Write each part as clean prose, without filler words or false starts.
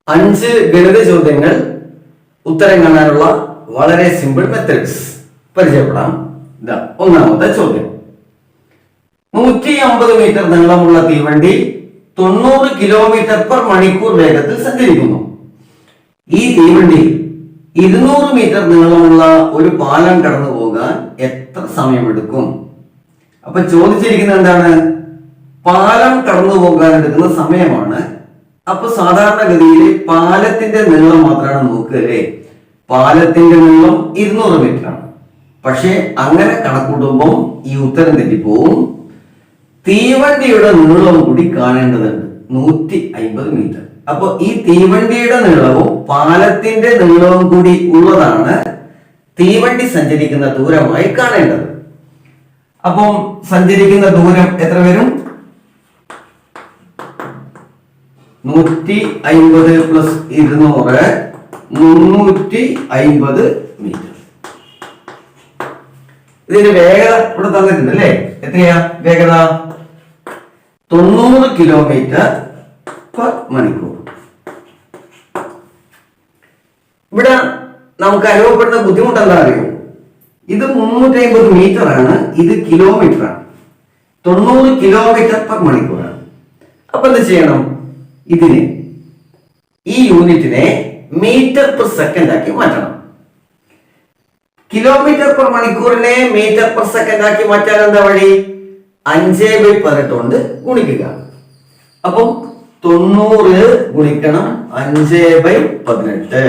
5 ഗണിത ചോദ്യങ്ങൾ ഉത്തരം കാണാനുള്ള വളരെ സിമ്പിൾ മെത്തേഡ്സ് പരിചയപ്പെടാം. ഒന്നാമത്തെ ചോദ്യം. 150 മീറ്റർ നീളമുള്ള തീവണ്ടി 90 കിലോമീറ്റർ പെർ മണിക്കൂർ വേഗത്തിൽ സഞ്ചരിക്കുന്നു. ഈ തീവണ്ടി 200 മീറ്റർ നീളമുള്ള ഒരു പാലം കടന്നു പോകാൻ എത്ര സമയമെടുക്കും? അപ്പൊ ചോദിച്ചിരിക്കുന്നത് എന്താണ്? പാലം കടന്നു പോകാൻ എടുക്കുന്ന സമയമാണ്. അപ്പൊ സാധാരണഗതിയിൽ പാലത്തിന്റെ നീളം മാത്രമാണ് നോക്കുക അല്ലേ? പാലത്തിന്റെ നീളം 200 മീറ്റർ ആണ്. പക്ഷെ അങ്ങനെ കണക്കൂട്ടുമ്പോൾ ഈ ഉത്തരം തെറ്റിപ്പോവും. തീവണ്ടിയുടെ നീളം കൂടി കാണേണ്ടതുണ്ട്, 150 മീറ്റർ. അപ്പൊ ഈ തീവണ്ടിയുടെ നീളവും പാലത്തിന്റെ നീളവും കൂടി ഉള്ളതാണ് തീവണ്ടി സഞ്ചരിക്കുന്ന ദൂരമായി കാണേണ്ടത്. അപ്പം സഞ്ചരിക്കുന്ന ദൂരം എത്ര വരും? 150 പ്ലസ് 200 350 മീറ്റർ. ഇതിന്റെ വേഗത ഇവിടെ തന്നിട്ടുണ്ട് അല്ലേ? എത്രയാ വേഗത? 90 കിലോമീറ്റർ പെർ മണിക്കൂർ. ഇവിടെ നമുക്ക് അനുഭവപ്പെടുന്ന ബുദ്ധിമുട്ട് എന്താ അറിയോ? ഇത് 350 മീറ്റർ ആണ്, ഇത് കിലോമീറ്റർ ആണ്. 90 കിലോമീറ്റർ പെർ മണിക്കൂറാണ്. അപ്പൊ എന്ത് ചെയ്യണം? ഇതിനെ ഈ യൂണിറ്റിനെ മീറ്റർ പെർ സെക്കൻഡ് ആക്കി മാറ്റണം. കിലോമീറ്റർ പെർ മണിക്കൂറിനെ മീറ്റർ പെർ സെക്കൻഡ് ആക്കി മാറ്റാൻ എന്താ വഴി? 5/18 കൊണ്ട് ഗുണിക്കുക. അപ്പം 90 ഗുണിക്കണം 5/18.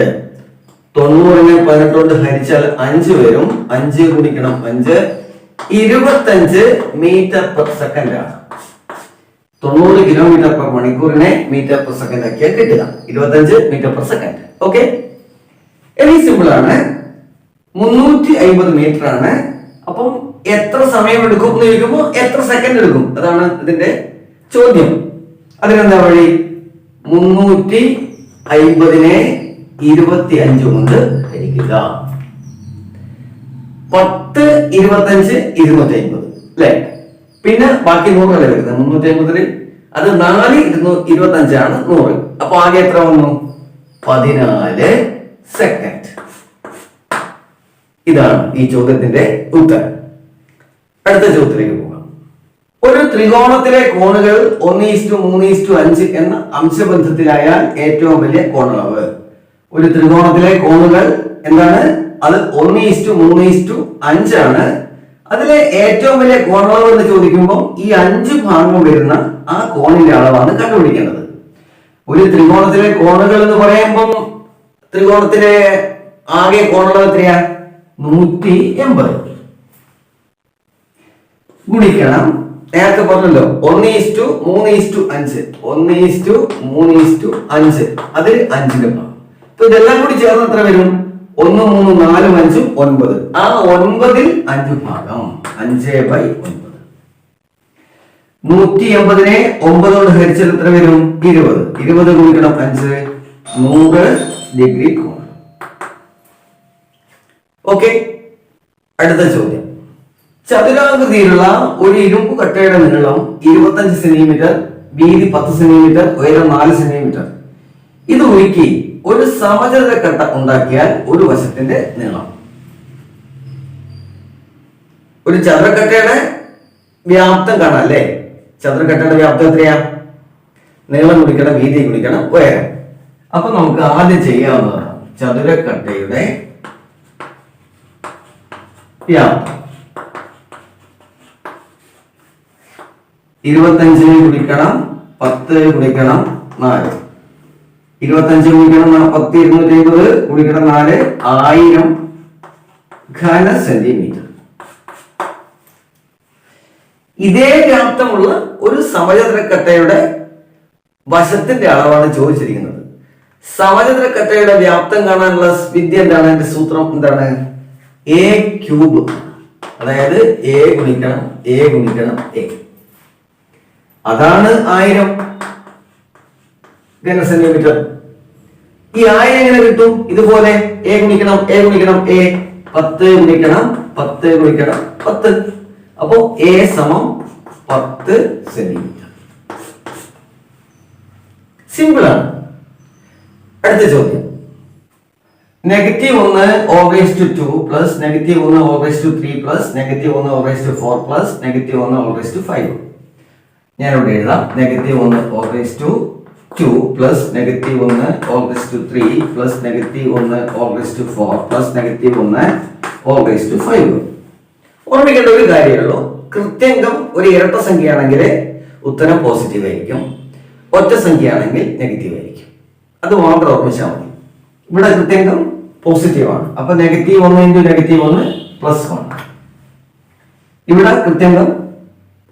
90നെ 18 കൊണ്ട് ഹരിച്ചാൽ 5 വരും. 5 ഗുണിക്കണം 5 25 മീറ്റർ പെർ സെക്കൻഡ് ആണ്. 90 കിലോമീറ്റർ പെർ മണിക്കൂറിനെ മീറ്റർ പെർ സെക്കൻഡ് ആക്കിയാൽ കിട്ടുക 25 metre per second. Okay, very simple ആണ്. 350 മീറ്റർ ആണ്. അപ്പം എത്ര സമയം എടുക്കും എന്ന് ചോദിക്കുമ്പോൾ എത്ര സെക്കൻഡ് എടുക്കും, അതാണ് ഇതിന്റെ ചോദ്യം. അതിനെന്താ വഴി? 350നെ 25 കൊണ്ട് ഹരിക്കുക. 10 25 250 അല്ലെ? പിന്നെ ബാക്കി 100 അല്ലേ വരുന്നത്? 350 അത് 4 25 ആണ് 100. അപ്പൊ ആകെ എത്ര വന്നു? 14 സെക്കൻഡ്. ഇതാണ് ഈ ചോദ്യത്തിന്റെ ഉത്തരം. അടുത്ത ചോദ്യത്തിലേക്ക് പോകാം. ഒരു ത്രികോണത്തിലെ കോണുകൾ 1:3:5 എന്ന അംശബന്ധത്തിലായാൽ ഏറ്റവും വലിയ കോണളവ്. ഒരു ത്രികോണത്തിലെ കോണുകൾ എന്താണ്? അത് 1:3:5 ആണ്. അതിലെ ഏറ്റവും വലിയ കോണളവ് എന്ന് ചോദിക്കുമ്പോൾ ഈ 5 ഭാഗം വരുന്ന ആ കോണിന്റെ അളവാണ് കണ്ടുപിടിക്കേണ്ടത്. ഒരു ത്രികോണത്തിലെ കോണുകൾ എന്ന് പറയുമ്പോൾ ത്രികോണത്തിലെ ആകെ കോണളവ് എത്രയാ? 180 ഗുണിക്കണം, നേരത്തെ പറഞ്ഞല്ലോ 1:3:5 1:3:5 അതിൽ 5ന്റെ ഭാഗം. അപ്പൊ ഇതെല്ലാം കൂടി ചേർന്ന് എത്ര വരും? 1 3 4 5 9. ആ 9ൽ 5 ഭാഗം 5/9. 180നെ 9 കൊണ്ട് ഹരിച്ചാൽ എത്ര വരും? 20. 20 ഗുണിക്കണം 5 100 ഡിഗ്രി കോൺ. ഓക്കെ, അടുത്ത ചോദ്യം. ചതുരാകൃതിയിലുള്ള ഒരു ഇരുമ്പ് കട്ടയുടെ നീളം 25 സെന്റിമീറ്റർ, വീതി 10 സെന്റിമീറ്റർ, ഉയരം 4 സെന്റിമീറ്റർ. ഇത് ഉരുക്കി ഒരു സമചതുര കട്ട ഉണ്ടാക്കിയാൽ ഒരു വശത്തിന്റെ നീളം. ഒരു ചതുരക്കട്ടയുടെ വ്യാപ്തം കാണാം അല്ലേ? ചതുരക്കട്ടയുടെ വ്യാപ്തം എത്രയാ? നീളം ഗുണിക്കണം വീതി ഗുണിക്കണം ഉയരം. അപ്പൊ നമുക്ക് ആദ്യം ചെയ്യാവുന്നതാണ് ചതുരക്കട്ടയുടെ വ്യാപ്തം. 25 ഗുണിക്കണം 10 ഗുണിക്കണം 4. 25 ഗുണിക്കണം 10 250 ഗുണിക്കണം 4 1000 ഘന സെന്റിമീറ്റർ. ഇതേ വ്യാപ്തമുള്ള ഒരു സമചതുരക്കട്ടയുടെ വശത്തിന്റെ അളവാണ് ചോദിച്ചിരിക്കുന്നത്. സമചതുരക്കട്ടയുടെ വ്യാപ്തം കാണാനുള്ള വിദ്യ എന്താണ്? എന്റെ സൂത്രം എന്താണ്? a cube. അതായത് a ഗുണിക്കണം a ഗുണിക്കണം a. അതാണ് 1000 ഘന സെന്റിമീറ്റർ. ഈ 1000 എങ്ങനെ കിട്ടും? ഇതുപോലെ a ഗുണിക്കണം a ഗുണിക്കണം a 10 ഗുണിക്കണം 10 ഗുണിക്കണം 10. അപ്പോ a സമം 10 സെന്റിമീറ്റർ. സിമ്പിൾ ആണ്. അടുത്ത ചോദ്യം, -1 (2) പ്ലസ് -1 (3) പ്ലസ് -1 (4) പ്ലസ് -1 (5). ഞാനിവിടെ എഴുതാം -1 (2) പ്ലസ് -1 (3) പ്ലസ് -1 (4) പ്ലസ് -1 (5). ഓർമ്മിക്കേണ്ട ഒരു കാര്യമുള്ളൂ, കൃത്യംഗം ഒരു ഇരട്ട സംഖ്യയാണെങ്കിൽ ഉത്തരം പോസിറ്റീവ് ആയിരിക്കും, ഒറ്റ സംഖ്യയാണെങ്കിൽ നെഗറ്റീവ് ആയിരിക്കും. അത് മാത്രം ഓർമ്മിച്ചാൽ മതി. ഇവിടെ കൃത്യംഗം പോസിറ്റീവ് ആണ്, അപ്പൊ -1 × -1 +1. ഇവിടെ കൃത്യംഗം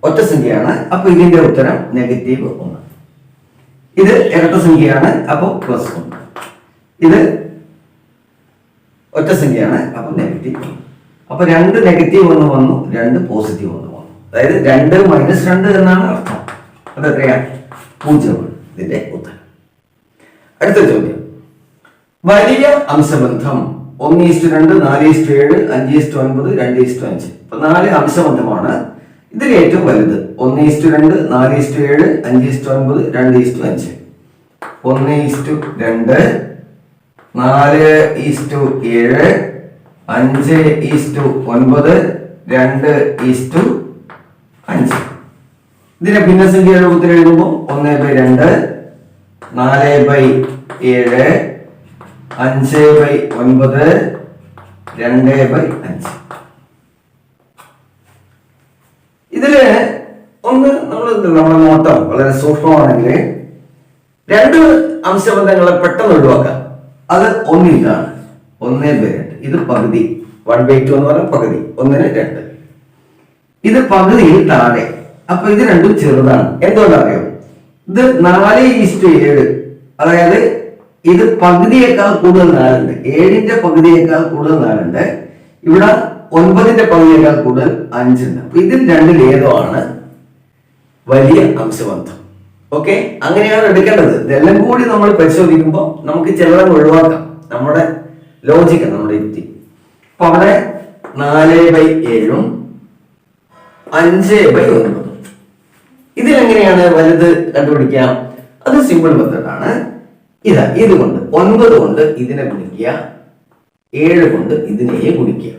ഒറ്റ സംഖ്യയാണ്, അപ്പൊ ഇതിന്റെ ഉത്തരം -1. ഇത് ഇരട്ട സംഖ്യയാണ്, അപ്പൊ +1. ഇത് ഒറ്റ സംഖ്യയാണ്, അപ്പൊ -1. അപ്പൊ 2 -1 വന്നു, 2 +1 വന്നു. അതായത് 2 - 2 എന്നാണ് അർത്ഥം. അത് എത്രയാണ്? 0 ആണ് ഇതിന്റെ ഉത്തരം. അടുത്ത ചോദ്യം, വലിയ അംശബന്ധം 1:2, 4:7, 5:9, 2:5. അപ്പൊ 4 അംശബന്ധമാണ്. ഇതിൽ ഏറ്റവും വലുത് 1:2, 4:7, 5:9, 2:5. 1:2, 4:7, 5:9, 2:5. ഇതിനെ ഭിന്നസംഖ്യയുടെ രൂപത്തിൽ എഴുതുമ്പോൾ 1/2, 4/7, 5/9, 2/5. ഇതില് നമ്മുടെ നോട്ടം വളരെ സൂക്ഷ്മമാണെങ്കിൽ 2 അംശബന്ധങ്ങളെ പെട്ടെന്ന് ഒഴിവാക്കാം. അത് 1 ഇതാണ്, 1/2. ഇത് പകുതി, 1/2 എന്ന് പറഞ്ഞാൽ പകുതി, 1/2. ഇത് പകുതിയിൽ താഴെ, അപ്പൊ ഇത് രണ്ടും ചെറുതാണ്. എന്തുകൊണ്ടറിയോ? ഇത് 4:7, അതായത് ഇത് പകുതിയേക്കാൾ കൂടുതൽ 4 ഉണ്ട്. 7ന്റെ പകുതിയേക്കാൾ കൂടുതൽ 4 ഉണ്ട്. ഇവിടെ 9ന്റെ പകുതിയേക്കാൾ കൂടുതൽ 5 ഉണ്ട്. അപ്പൊ ഇതിൽ രണ്ടിൽ ഏതോ ആണ് വലിയ അംശബന്ധം. ഓക്കെ, അങ്ങനെയാണ് എടുക്കേണ്ടത്. ഇതെല്ലാം കൂടി നമ്മൾ പരിശോധിക്കുമ്പോൾ നമുക്ക് ചിലത് ഒഴിവാക്കാം. നമ്മുടെ ലോജിക്ക്, നമ്മുടെ യുക്തി. അപ്പൊ അവിടെ 4/7 5/9. ഇതിലെങ്ങനെയാണ് വലുത് കണ്ടുപിടിക്കാം? അത് സിമ്പിൾ മെത്തേഡാണ്. ഇതുകൊണ്ട് 9 കൊണ്ട് ഇതിനെ ഗുണിക്കുക, 7 കൊണ്ട് ഇതിനെയും ഗുണിക്കുക.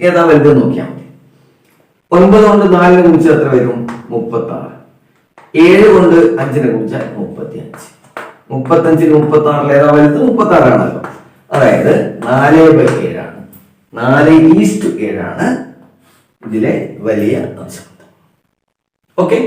ഏതാ വലുത് നോക്കിയാൽ മതി. 9 കൊണ്ട് 4 ഗുണിച്ചാൽ എത്ര വരും? 36. 7 കൊണ്ട് 5 ഗുണിച്ചാൽ 35. 35 36 ഏതാ വലുത്? 36 ആണല്ലോ. അതായത് 4/7 ആണ്. 4:7 ആണ് ഇതിലെ വലിയ അംശബന്ധം. ഓക്കെ.